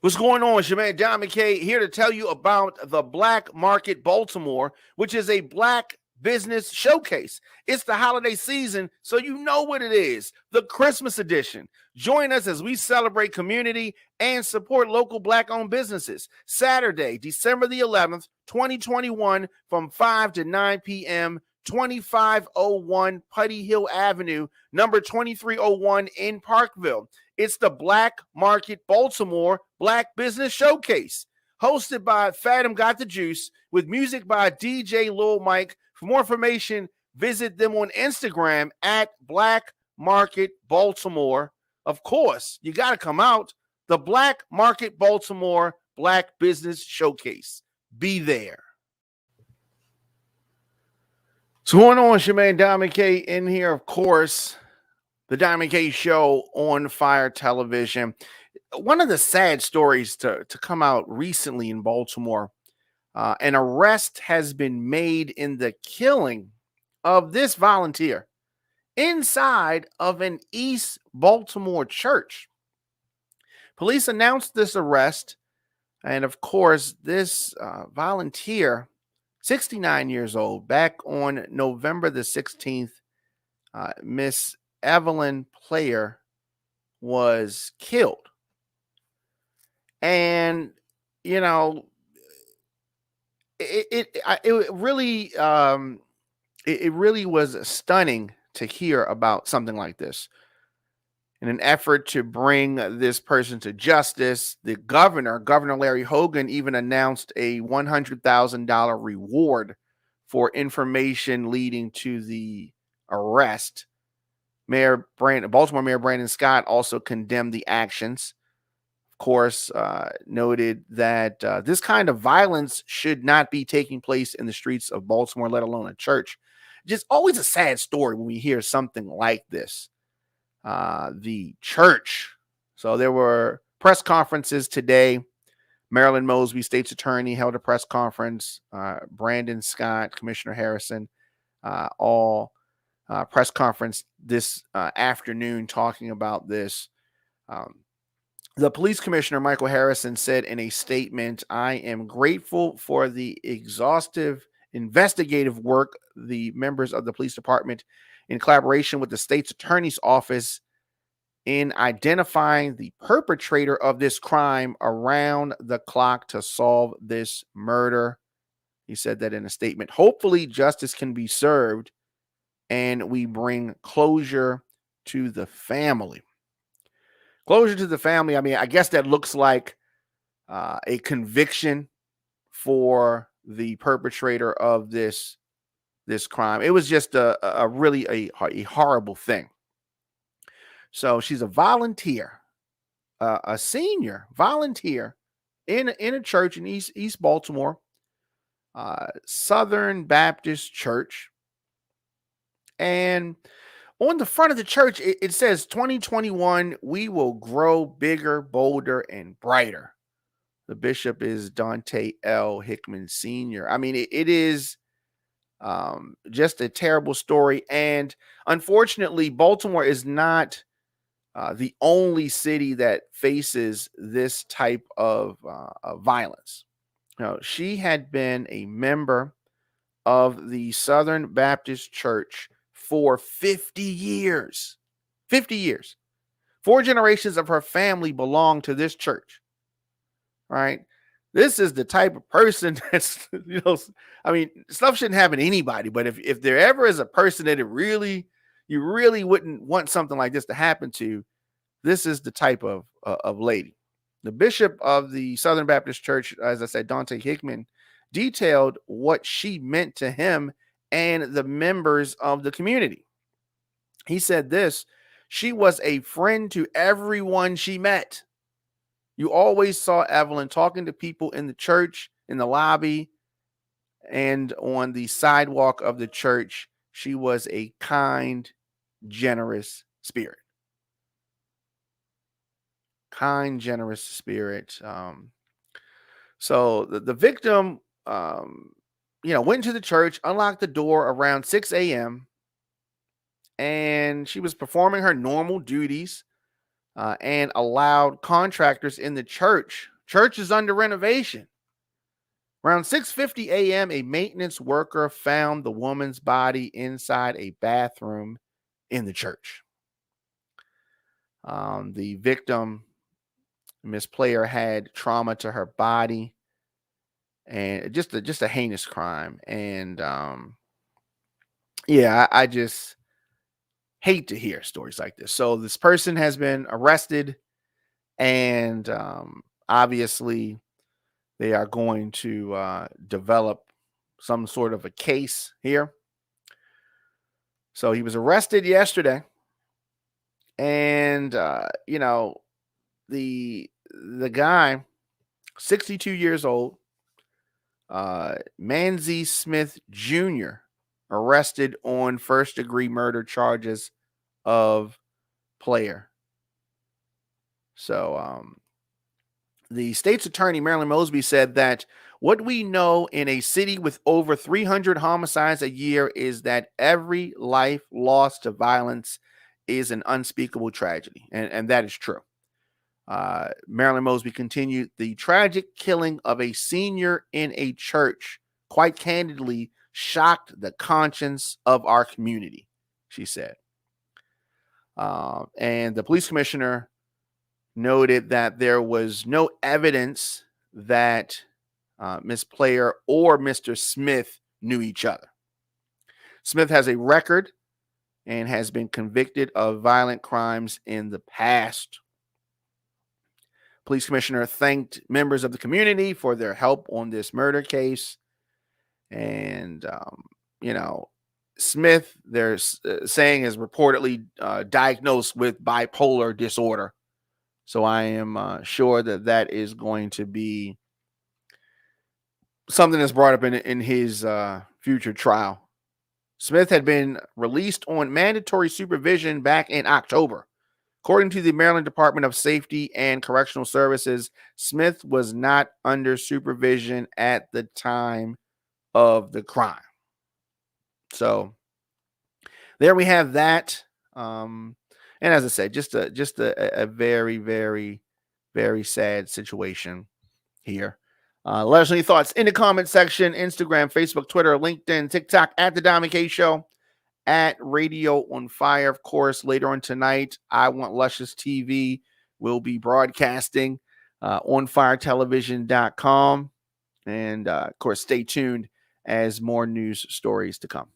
What's going on? It's your man, John McKay, here to tell you about the Black Market Baltimore, which is a black business showcase. It's the holiday season, so you know what it is, the Christmas edition. Join us as we celebrate community and support local black-owned businesses. Saturday, December the 11th, 2021, from 5 to 9 p.m., 2501 Putty Hill Avenue, number 2301 in Parkville. It's the Black Market Baltimore Black Business Showcase, hosted by Fathom Got the Juice, with music by DJ Lil Mike. For more information, visit them on Instagram at Black Market Baltimore. Of course, you got to come out. The Black Market Baltimore Black Business Showcase. Be there. So what's going on? It's your man, Diamond K, in here, of course. The Diamond K Show on Fire Television. One of the sad stories to come out recently in Baltimore, an arrest has been made in the killing of this volunteer inside of an East Baltimore church. Police announced this arrest, and of course, this volunteer, 69 years old, back on November the 16th, Miss Evelyn Player was killed. And, you know, it really was stunning to hear about something like this. In an effort to bring this person to justice, the Governor Larry Hogan, even announced a $100,000 reward for information leading to the arrest. Baltimore Mayor Brandon Scott also condemned the actions. Of course, noted that this kind of violence should not be taking place in the streets of Baltimore, let alone a church. Just always a sad story when we hear something like this. The church. So there were press conferences today. Marilyn Mosby, state's attorney, held a press conference. Brandon Scott, Commissioner Harrison, all press conference this afternoon talking about this. The police commissioner, Michael Harrison, said in a statement, "I am grateful for the exhaustive investigative work the members of the police department, in collaboration with the state's attorney's office, in identifying the perpetrator of this crime around the clock to solve this murder." He said that in a statement. "Hopefully justice can be served and we bring closure to the family." Closure to the family. I mean, I guess that looks like a conviction for the perpetrator of this crime. It was just a really a horrible thing. So she's a volunteer, a senior volunteer in a church in East Baltimore, Southern Baptist Church. And on the front of the church, it says 2021, we will grow bigger, bolder, and brighter. The bishop is Dante L. Hickman Sr. I mean, it is just a terrible story. And unfortunately, Baltimore is not the only city that faces this type of violence. Now, she had been a member of the Southern Baptist Church for 50 years. 50 years. 4 generations of her family belong to this church. Right? This is the type of person that's, I mean, stuff shouldn't happen to anybody, but if there ever is a person that you really wouldn't want something like this to happen to, this is the type of lady. The bishop of the Southern Baptist Church, as I said, Dante Hickman, detailed what she meant to him and the members of the community. He said this: "She was a friend to everyone she met. You always saw Evelyn talking to people in the church, in the lobby, and on the sidewalk of the church. She was a kind, generous spirit." Kind, generous spirit. So the victim, went to the church, unlocked the door around 6 a.m., and she was performing her normal duties and allowed contractors in the church Church is under renovation. Around 6:50 a.m., a maintenance worker found the woman's body inside a bathroom in the church. The victim, Miss Player, had trauma to her body and just a heinous crime. And yeah, I just hate to hear stories like this. So this person has been arrested, and obviously they are going to develop some sort of a case here. So he was arrested yesterday, and the guy, 62 years old, Manzi Smith Jr., arrested on first degree murder charges of Player. So the state's attorney, Marilyn Mosby, said that what we know in a city with over 300 homicides a year is that every life lost to violence is an unspeakable tragedy. And that is true. Marilyn Mosby continued, the tragic killing of a senior in a church quite candidly shocked the conscience of our community, she said. And the police commissioner noted that there was no evidence that Miss Player or Mr. Smith knew each other. Smith has a record and has been convicted of violent crimes in the past. Police commissioner thanked members of the community for their help on this murder case. And, Smith, they're saying, is reportedly diagnosed with bipolar disorder. So I am sure that is going to be something that's brought up in his future trial. Smith had been released on mandatory supervision back in October. According to the Maryland Department of Safety and Correctional Services, Smith was not under supervision at the time of the crime. So there we have that. And as I said, just a very, very, very sad situation here. Let us know your thoughts in the comment section. Instagram, Facebook, Twitter, LinkedIn, TikTok, at The Diamond K Show, at Radio on Fire. Of course, later on tonight, I Want Luscious TV will be broadcasting on firetelevision.com. And, of course, stay tuned as more news stories to come.